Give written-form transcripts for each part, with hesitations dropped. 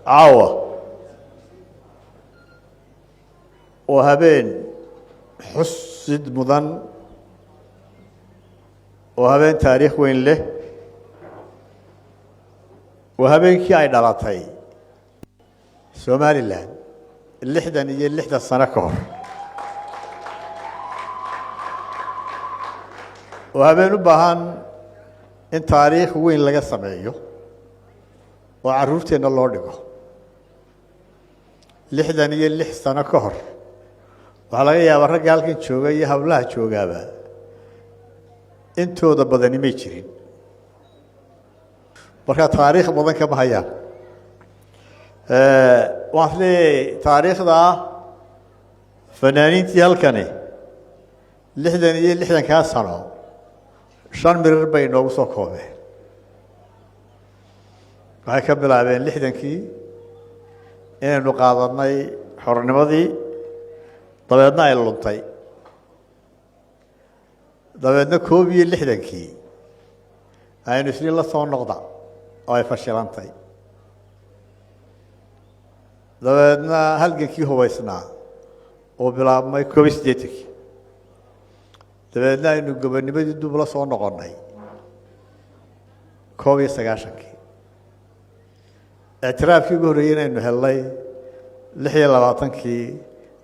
عاوة وهبين حسد مضن وهبين تاريخ وين له وهبين كي عيد على طي سومالي لاند اللحدة نيجي اللحدة السنة كهر وهبين بهان إن تاريخ وين لقى سمعيه وعروفتنا الله دقه لحدة نيجي اللح السنة كهر وعلى يا ورجال كن شوجا يهبلها شوجا با انتو ضبضني ميشرين بركة تاريخ بدن كم هيا وأصلي تاريخ ذا فنانين تيالكني لحدة نيجي لحدة كاسرة شان مرر بين وسوكوه هاي كبلا بين لحدة كي إن نقاضنا حرنا ماضي dabeedna ay luntay dabeedna koobiye lixdankii aynu isla la soo noqda oo ay fashilantay dabeedna halgankii hubaysnaa oo bilaabmay koobiye sideetankii dabeedna aynu gobonimadii dib la soo noqonnay koobiye sagaashankii اعترافkii ugu horreeyay inaynu helnay 26kii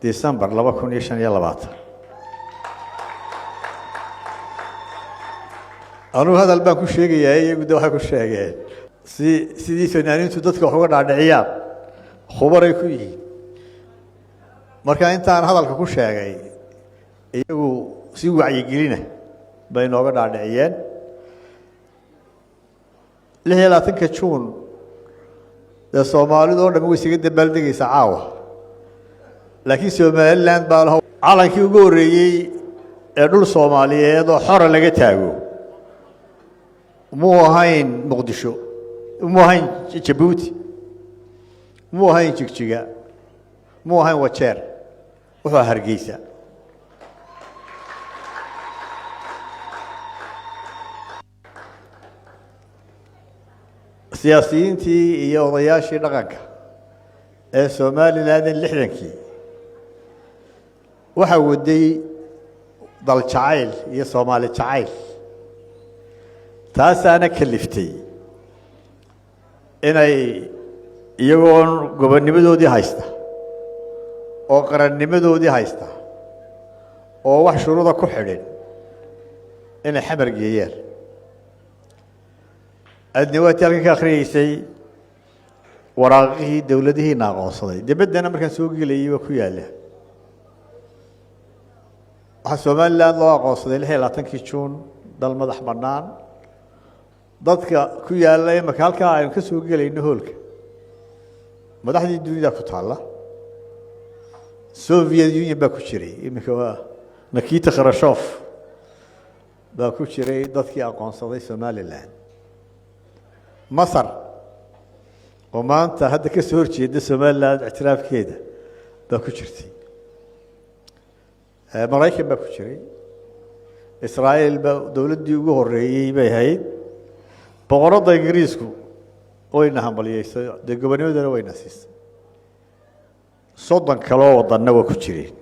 ديسمبر 2025 أنا هذا البنك الشيعي يقول واحد الشيعي سيدي فنانين تدتك وحوار على عيال خبر يكوي مركا أنت عن هذا الكل الشيعي يقول سوى عيقلنا بين وقت على عيال ليه لا تنكشون الصومالي دول لما يسجد البلد يسعاوه لكن سوماليلاند baa lahaa calankii ugu horeeyay ee dhul Soomaaliyeed oo xor laga taago muu ahayn Muqdisho muu ahayn Djibouti muu ahayn Jigjiga muu ahayn Wajeer wuxuu Hargeysa siyaasiyiintii iyo odayaashii dhaqanka ee Soomaaliland lixdankii waxa waday dal jacayl iyo Soomaali jacayl taasana kaliftay inay iyagoo gobonimadoodii haysta oo qarannimadoodii haysta oo wax shuruudo ku xidhan inay xamar geeyeen adniwaati halka ka akhriyeysay waraaqihii dawladihii naaqoonsaday dibadana markaan soo gelayay waa ku yaala Somaliland loo aqoonsaday 26 Juun dal madax bannaan dadka ku yaalay marka halka ay ka soo galayno hoolka madaxdii dunida ku taala Soviet Union baa ku jiray imika waa Nikita Khrushchev baa ku jiray dadkii aqoonsaday Somaliland Masar oo maanta hadda ka soo horjeeda Somaliland ictiraafkeeda baa ku jirtay Maraykan baa ku jiray Israa'iil baa dawladdii ugu horeeyay bay ahayd boqorada Ingiriisku wayna hambalyeysay gobonimadana wayna siisay soddon kale oo wadanna waa ku jireen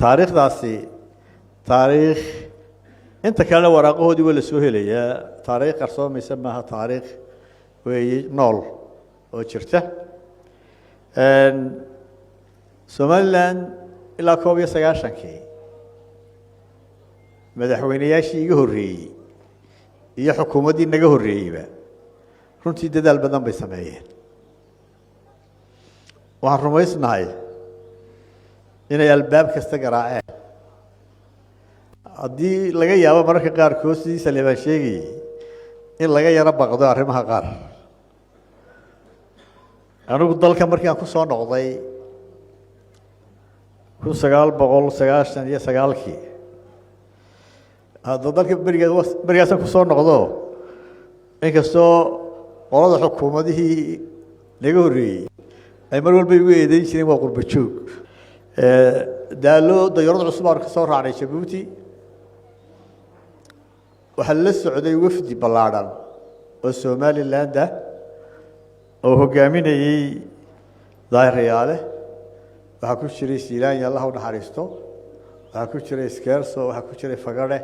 taariikhdaasi taariikh inta kale waraaqahoodii waa la soo helayaa taariikh qarsoomaysa maaha taariikh weeye nool oo jirta Somaliland ilaa 19 madaxweynayaashii iga horeeyay iyo xukuumadii naga horeeyayba runtii dadaal badan bay sameeyeen waxaan rumaysnahay inay albaab kasta garaaceen haddii laga yaabo mararka qaarkood sidii Saleebaan sheegay in laga yara baqdo arrimaha qaar anigu dalka markii aan ku soo noqday 1999 هذا ذلك برياس كسر نقضه إنك سو قرض حكومة هي نجوري أي مرة بيجي يدين شيء ما قرب تشوك دالو ديرود عصبار كسر على شبوتي وحل السعودية وفد بلادن والسومالي لاند oo hogaaminayay daahiriyaale waxa ku jiray Siilaan Allah u naxariisto waxa ku jiray Iskeerso waxa ku jiray Fagare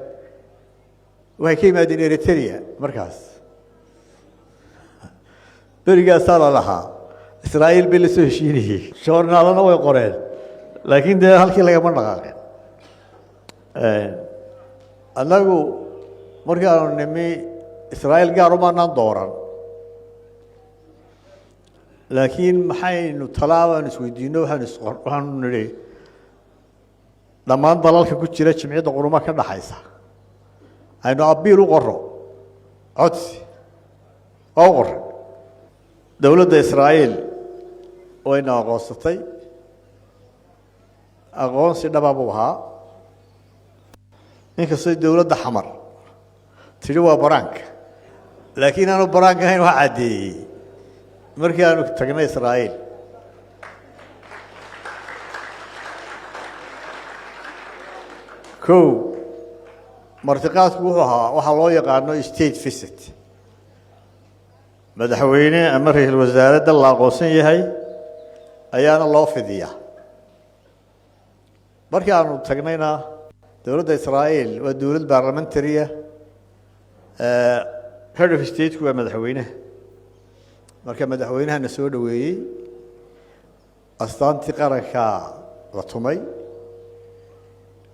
waxay ka yimaadeen Eritrea markaas berigaas la lahaa Israa'iil bil soo heshiinayay joornaalana way qoreen laakiin de halkii laga ma dhaqaaqeen anagu markii aanu nimi Israa'iil gaar uma dooran laakiin maxaynu talaabaan isweydiino waxaan niri dhammaan dalalka ku jira jimciyadda qurumaha ka dhaxaysa aynu abiil u qoro codsi oo qoro dawladda Israa'iil wayna aqoonsatay aqoonsi dhabaab u ahaa inkastoo dawladda xamar tiri waa baraanka laakiin aanu baraanka ahayn wax cadeeyay markii aanu tagnay Israa'iil ko martiqaadku wuxuu ahaa waxa loo yaqaano state visit madaxweyne ama ra'iisul wasaaradda la aqoonsan yahay ayaana loo fidiyaa markii aanu tagnayna dawladda Israa'iil waa dawlad baarlamentariya head of state waa madaxweynaha marka madaxweynahana soo dhaweeyay astaantii qaranka la tumay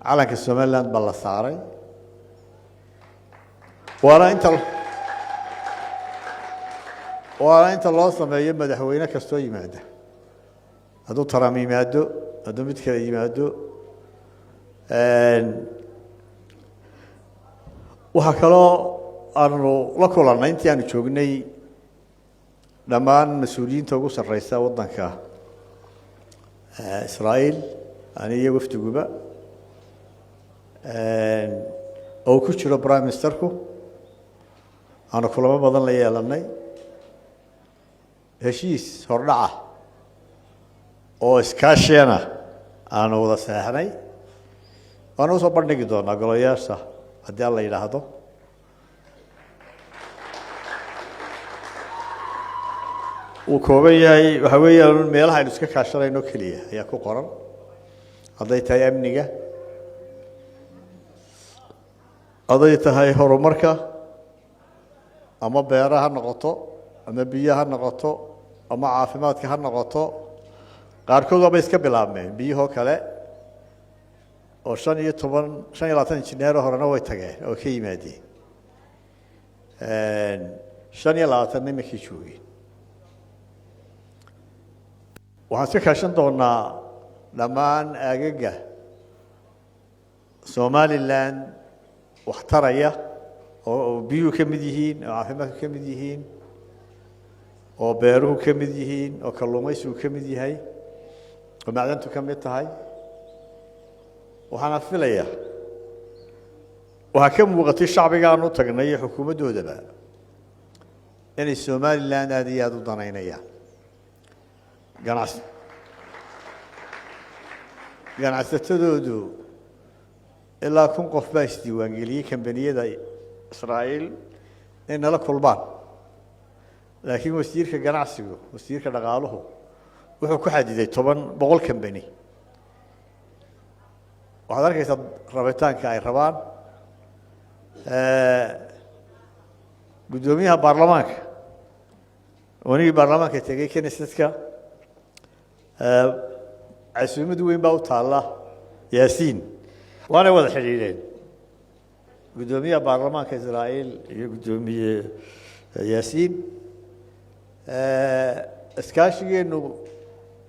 calanka Somaliland baa la saaray waana inta loo sameeyo madaxweyne kastoo yimaada hadduu Trump yimaado hadduu mid kale yimaado waxa kaloo aanu la kulannay intii aanu joognay dhammaan mas'uuliyiinta ugu sarreysa waddanka Israa'iil aniga wafdiguba oo ku jiro prime ministerku aanu kulamo badan la yeelanay heshiis hordhaca oo iskaashiyana aanu wada saxnay waanu soo bandhigi doonaa golayaasha haddii alla yiraahdo uu kooban yahay waxa weeyaan meelaha aynu iska kaashanayno kaliya ayaa ku qoran hadday tahay amniga hadday tahay horumarka ama beeraha ha noqoto ama biyaha ha noqoto ama caafimaadka ha noqoto qaarkood waa iska bilaabmeen biyahoo kale oo 25 injineer horena way tageen oo ka yimaadeen 25 nimankii joogay waxaan iska kaashan doonaa dhammaan aagaga Somaliland wax taraya oo biyuhu ka mid yihiin oo caafimaadku ka mid yihiin oo beeruhu ka mid yihiin oo kalluumaysigu ka mid yahay oo macdantu ka mid tahay waxaan filayaa waxa ka muuqatay shacbiga aanu tagnay xukuumadoodaba inay Somaliland aad iyo aad u danaynayaan ganacsatadoodu ilaa 1000 qof baa isdiiwaangeliyay kambaniyada Israa'iil in nala kulmaan laakiin wasiirka ganacsigu wasiirka dhaqaaluhu wuxuu ku xadiday 100 kambani waxaad arkaysaa rabitaanka ay rabaan gudoomiyaha baarlamaanka wanigii baarlamaanka tagay Knessetka casuumad weyn baa u taala Yaasiin waana wada xiriireen gudoomiyaha baarlamaanka Israa'iil iyo gudoomiye Yaasiin iskaashigeenu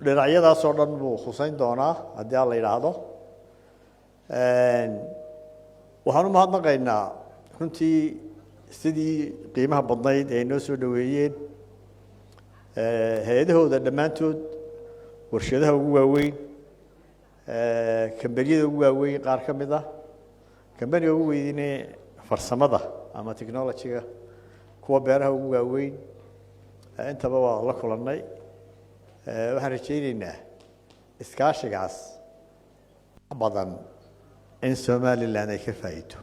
dhinacyadaas oo dhan buu khuseyn doonaa haddii alla yiraahdo waxaan u mahadnaqaynaa runtii sidii qiimaha badnayd ee noo soo dhaweeyeen hay'adahooda dhammaantood warshadaha ugu waaweyn kambaniyada ugu waaweyn qaar ka mid ah kambaniga ugu weynee farsamada ama technology-ga kuwa beeraha ugu waaweyn intaba waa la kulannay waxaan rajaynaynaa iskaashigaas badan in Somaliland ay ka faa'iido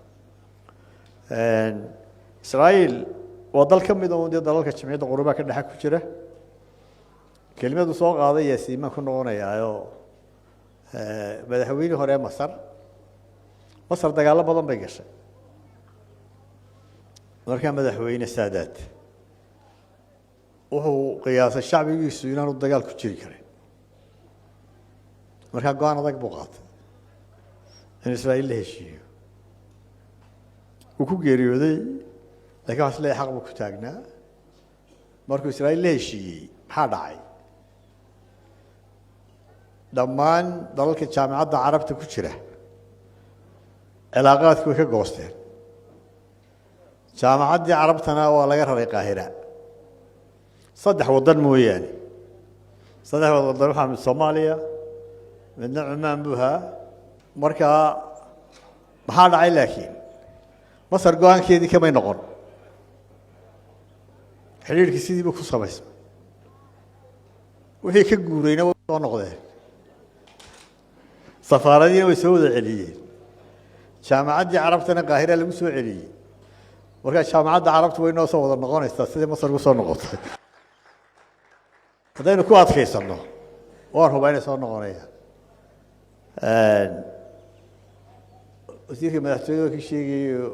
Israa'iil waa dal ka mid ah dalalka jimciyadda qurumaha ka dhaxa ku jira كلمة سوق قاضية سيما كنا هنا يا مدحويني هنا مصر دجال بدن بيجش مركان مدحويني السادات وهو قياس الشعب يسوينا الدجال كتير كريم مركان قانا ذاك بقاط إن إسرائيل له شيء وكو جريودي لكن أصله حق بكتاجنا مركو إسرائيل له شيء حداعي دمان ضلك الجامعات عرب تكشره علاقات كويكا قوستين جامعات دي عربتنا ولا غير القاهرة صدح وضن موياني صدح وضن من صوماليا من عمان بها مركا محال عي لكن مصر قوان كيدي كما ينقر حرير كسيدي بكو صبايس وهي كقورينا ونقضيه سفاردين ويسود عليين جامعات دي عربتنا القاهرة اللي مسوي عليين وكان جامعات عربت وين وصل النقون استاذ مصر وصل نقط هذا نكوات كيسنا وارهو بين صار نقونية وزير مدحتوي كل شيء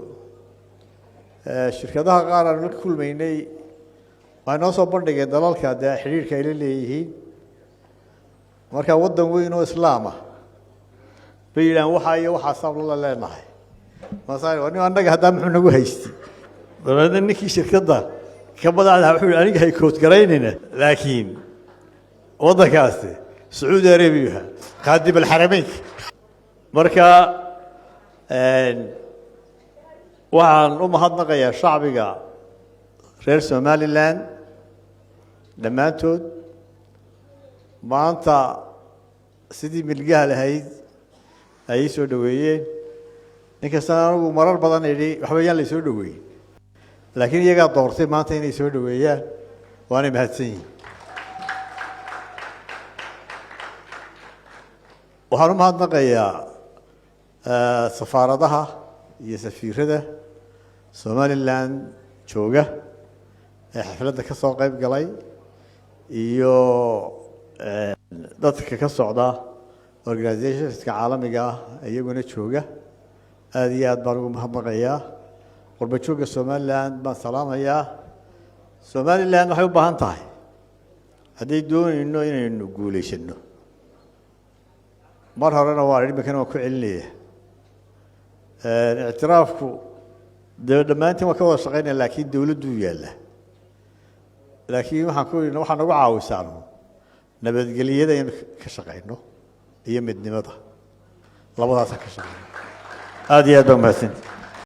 الشركة ده قارن كل ميني ما نوصل بندق دلال كذا حرير كيل اللي هي مركا ودن وين إسلامه بيلان وحا صبر الله لا نحي ما صار وأنا عندك هذا محنا وهيستي طبعا إنك شركة ده كبدا على حول أنا هاي كوت قريننا لكن وضع كاسته سعودية عربية خادم الحرمين مركا وعن هذا نقيا شعبي غير سومالي لاند لما تود ما أنت سيدي ملقاها لهيد أي سودويين إنك سنة مرر بدن إلي وحبيان لسودويين لكن يجا دورتي ما تيني سودويين وأنا مهتسين وحرم هذا نقيا سفارتها يسفيرها سومالي لاند جوجا حفلة كسر قيب قلي dadka ka socda organizationska caalamiga ah iyaguna jooga aad iyo aad baan ugu mahadnaqayaa qurba jooga Soomaaliland baan salaamayaa Soomaaliland waxay u baahan tahay haddii doonayno inaynu guuleysano mar horena waa arrimahan ku celinaya اعترافku dhammaantiin waa ka wada shaqeynaa laakiin dawladdu yaala laakiin waxaan nagu caawisaa nabadgelyada in ka shaqeyno iyo midnimada labadaas ka shaqeyno aad iyo aad baan mahadsantahay